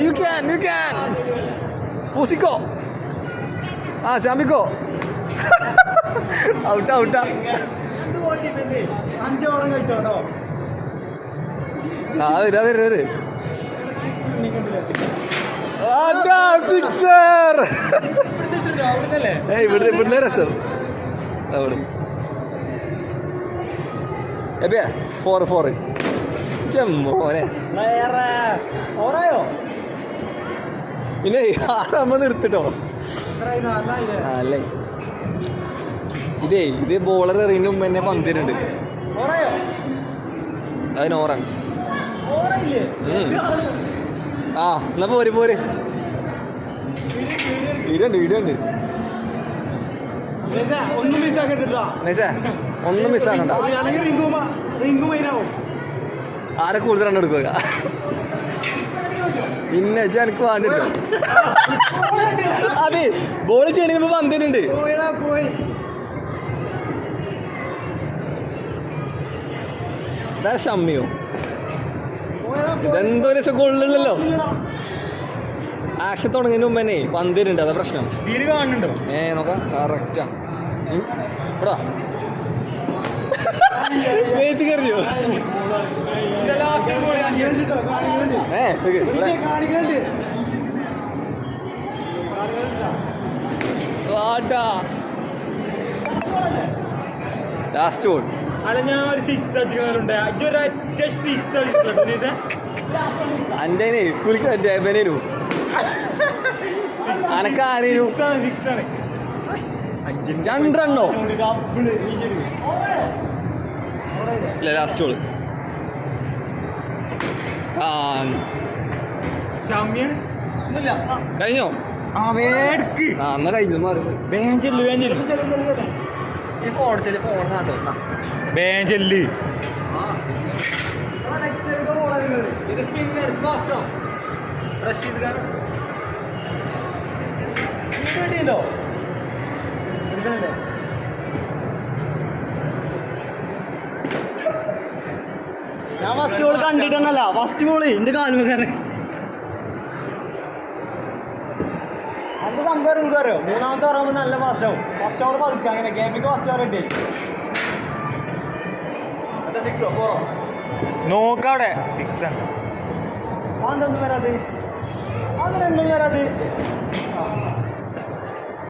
You can. Pusiko. Chamiko. Out. Sixer. Hey, ഇവിടുന്ന് രസം. അവിടെ. 4. മോനെ. പിന്നെ 6 നിർത്തിട്ടോ. അല്ലേ. ഇത് ബോളർ എറിയുന്ന മുമ്പ് എന്നെ പന്തിരുണ്ട്. അതിന് ഓറാണ്. എന്നാ പോര് വീടുണ്ട്. ഒന്നും മിസ്സാക്കണ്ട. ആരെ കൂടുതൽ റൺ എടുക്കുക പിന്നെ എനിക്ക് വേണ്ടിട്ടോ. അതെ ബോൾ ചെയ്യണ പന്തിനുണ്ട്. ഷമ്മിയോ ഇതെന്തോ രസം കൊള്ളില്ലല്ലോ. ആക്ഷൻ തുടങ്ങിയതിന് മുമ്പ് തന്നെ പന്തിരുണ്ട്. അതാ പ്രശ്നം. കാണുന്നുണ്ടോ? നോക്കാം. കറക്റ്റാ. എടാ കറിയോ ലാസ്റ്റ് ബോൾ. അന്റെ കുളിക്കാനു അനക്കാരേനു 2 റണ്ണോ ഇല്ല. ലാസ്റ്റ് ബോൾ കഴിഞ്ഞോ? എന്നാ കഴിഞ്ഞു. ബേഞ്ചല് ഇത് സ്പിന്നടിച്ച് ഫാസ്റ്റോ റഷീദ് ഖാൻ കിട്ടിയോ? ഞാൻ ഫസ്റ്റ് ബോൾ കണ്ടിട്ടല്ല. ഫസ്റ്റ് ബോള് എന്റെ കാലുമേക്കാരെ അതിന്റെ സംഭവം നിങ്ങൾക്ക് അറിയോ? 3ാമത്തെ ഓവറാകുമ്പോൾ നല്ല ഫാസ്റ്റ് ആവും. ഫസ്റ്റ് ഓവർ പതുക്കുക. അങ്ങനെ ഗെയിമിക്ക് ഫസ്റ്റ് ഓവർ കിട്ടി. നോക്കവിടെ 6 ആണ്. അതൊന്നും വരാത്.